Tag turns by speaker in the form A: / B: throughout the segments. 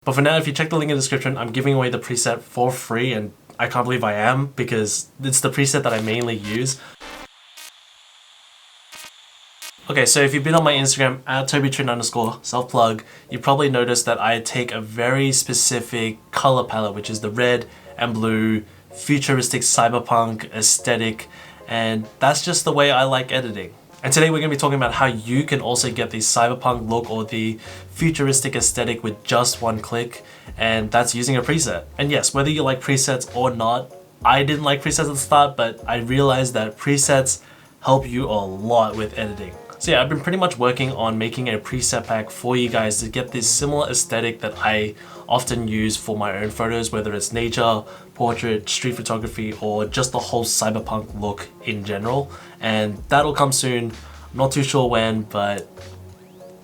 A: But for now, if you check the link in the description, I'm giving away the preset for free, and I can't believe I am because it's the preset that I mainly use. Okay, so if you've been on my Instagram at @TobyTrin_, self-plug, you probably noticed that I take a very specific color palette, which is the red and blue, futuristic cyberpunk aesthetic, and that's just the way I like editing. And today we're going to be talking about how you can also get the cyberpunk look or the futuristic aesthetic with just one click, and that's using a preset. And yes, whether you like presets or not, I didn't like presets at the start, but I realized that presets help you a lot with editing. So yeah, I've been pretty much working on making a preset pack for you guys to get this similar aesthetic that I often use for my own photos, whether it's nature, portrait, street photography, or just the whole cyberpunk look in general. And that'll come soon. I'm not too sure when, but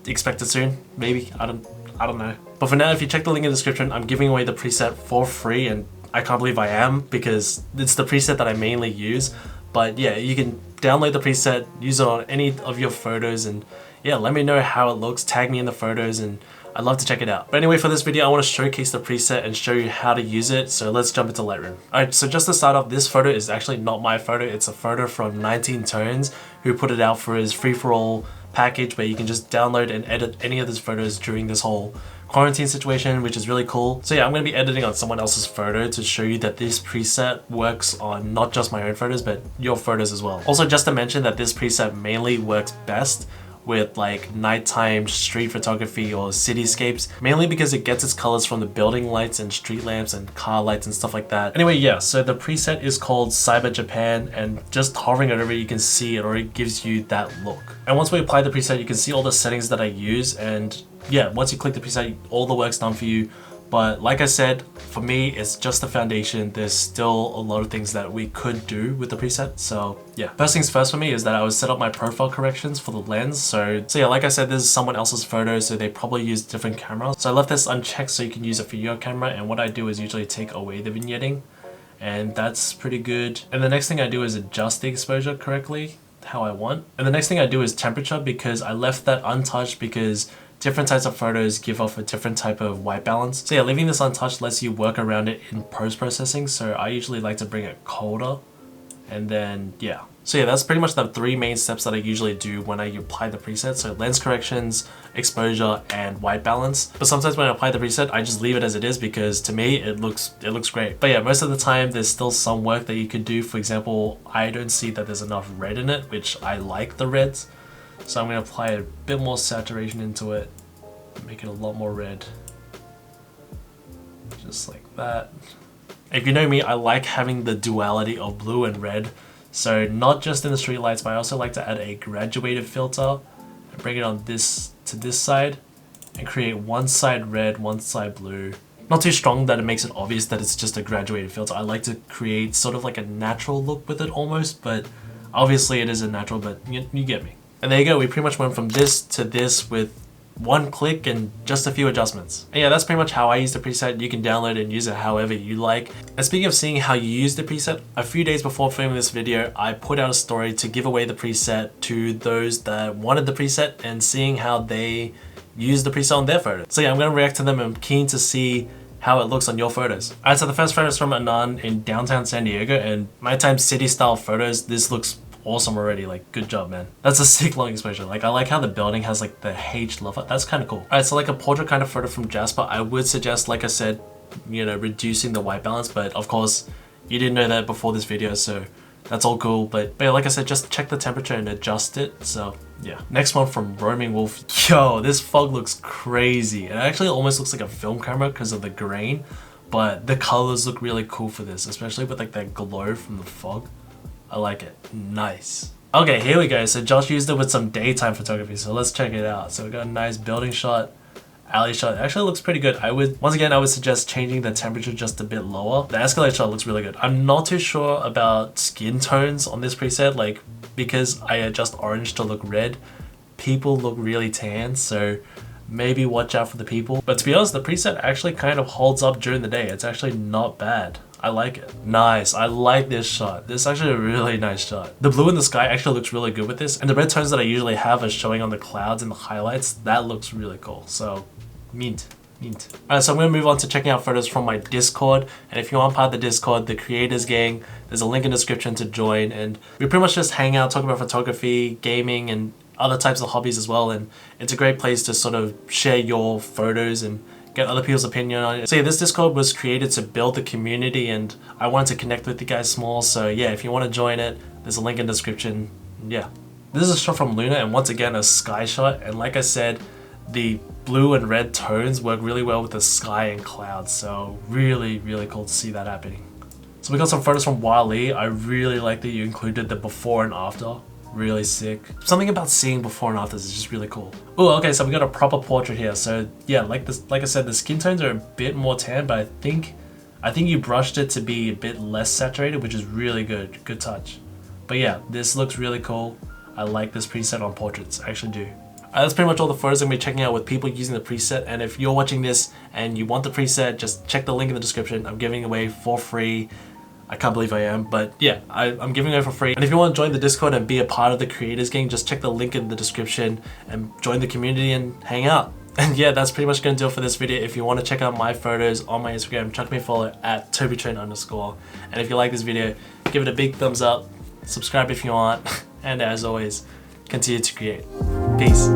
A: expect it soon, maybe. I don't know. But for now, if you check the link in the description, I'm giving away the preset for free, and I can't believe I am because it's the preset that I mainly use. But yeah, you can download the preset, use it on any of your photos, and yeah, let me know how it looks, tag me in the photos, and I'd love to check it out. But anyway, for this video, I want to showcase the preset and show you how to use it, so let's jump into Lightroom. Alright, so just to start off, this photo is actually not my photo, it's a photo from 19 Tones, who put it out for his free-for-all package where you can just download and edit any of his photos during this whole quarantine situation, which is really cool. So yeah, I'm going to be editing on someone else's photo to show you that this preset works on not just my own photos, but your photos as well. Also, just to mention that this preset mainly works best with like nighttime street photography or cityscapes, mainly because it gets its colors from the building lights and street lamps and car lights and stuff like that. Anyway, yeah, so the preset is called Cyber Japan, and just hovering over it, you can see it already gives you that look. And once we apply the preset, you can see all the settings that I use, and yeah, once you click the preset, all the work's done for you. But like I said, for me, it's just the foundation. There's still a lot of things that we could do with the preset. So yeah, first things first for me is that I would set up my profile corrections for the lens. So yeah, like I said, this is someone else's photo, so they probably use different cameras. So I left this unchecked so you can use it for your camera. And what I do is usually take away the vignetting, and that's pretty good. And the next thing I do is adjust the exposure correctly, how I want. And the next thing I do is temperature, because I left that untouched because different types of photos give off a different type of white balance. So yeah, leaving this untouched lets you work around it in post-processing. So I usually like to bring it colder, and then yeah. So yeah, that's pretty much the three main steps that I usually do when I apply the preset. So lens corrections, exposure, and white balance. But sometimes when I apply the preset, I just leave it as it is because to me, it looks great. But yeah, most of the time there's still some work that you could do. For example, I don't see that there's enough red in it, which I like the reds. So I'm going to apply a bit more saturation into it, make it a lot more red, just like that. If you know me, I like having the duality of blue and red, so not just in the street lights, but I also like to add a graduated filter and bring it on this to this side and create one side red, one side blue. Not too strong that it makes it obvious that it's just a graduated filter. I like to create sort of like a natural look with it almost, but obviously it isn't natural, but you get me. And there you go, we pretty much went from this to this with one click and just a few adjustments. And yeah, that's pretty much how I use the preset. You can download it and use it however you like. And speaking of seeing how you use the preset, a few days before filming this video, I put out a story to give away the preset to those that wanted the preset and seeing how they use the preset on their photos. So yeah, I'm going to react to them. I'm keen to see how it looks on your photos. Alright, so the first photo is from Anan in downtown San Diego, and nighttime city style photos, this looks awesome already. Like, good job, man. That's a sick long exposure. Like, I like how the building has like the H lover. That's kind of cool. Alright, so like a portrait kind of photo from Jasper. I would suggest, like I said, you know, reducing the white balance, but of course you didn't know that before this video, so that's all cool. But yeah, like I said, just check the temperature and adjust it. So yeah. Next one from Roaming Wolf. Yo, this fog looks crazy. It actually almost looks like a film camera because of the grain, but the colors look really cool for this, especially with like that glow from the fog. I like it. Nice. Okay, here we go. So Josh used it with some daytime photography, so let's check it out. So we got a nice building shot, alley shot. It actually looks pretty good. Once again, I would suggest changing the temperature just a bit lower. The escalate shot looks really good. I'm not too sure about skin tones on this preset, like because I adjust orange to look red, people look really tan, so maybe watch out for the people. But to be honest, the preset actually kind of holds up during the day. It's actually not bad. I like it. Nice. I like this shot. This is actually a really nice shot. The blue in the sky actually looks really good with this. And the red tones that I usually have are showing on the clouds and the highlights. That looks really cool. So, mint. Alright, so I'm going to move on to checking out photos from my Discord, and if you aren't part of the Discord, the Creators Gang, there's a link in the description to join, and we pretty much just hang out, talk about photography, gaming, and other types of hobbies as well, and it's a great place to sort of share your photos and get other people's opinion on it. So yeah, this Discord was created to build the community, and I wanted to connect with you guys more, so yeah, if you want to join it, there's a link in the description. Yeah. This is a shot from Luna, and once again a sky shot, and like I said, the blue and red tones work really well with the sky and clouds, so really cool to see that happening. So we got some photos from Wiley. I really like that you included the before and after. Really sick. Something about seeing before and afters is just really cool. Oh, okay, so we got a proper portrait here. So yeah, like I said, the skin tones are a bit more tan, but I think you brushed it to be a bit less saturated, which is really good. Good touch. But yeah, this looks really cool. I like this preset on portraits. I actually do. That's pretty much all the photos I'm going to be checking out with people using the preset, and if you're watching this and you want the preset, just check the link in the description. I'm giving it away for free. I can't believe I am, but yeah, I'm giving it away for free. And if you want to join the Discord and be a part of the Creators Gang, just check the link in the description and join the community and hang out. And yeah, that's pretty much going to do it for this video. If you want to check out my photos on my Instagram, chuck me a follow at TobyTrain_. And if you like this video, give it a big thumbs up, subscribe if you want, and as always, continue to create. Peace.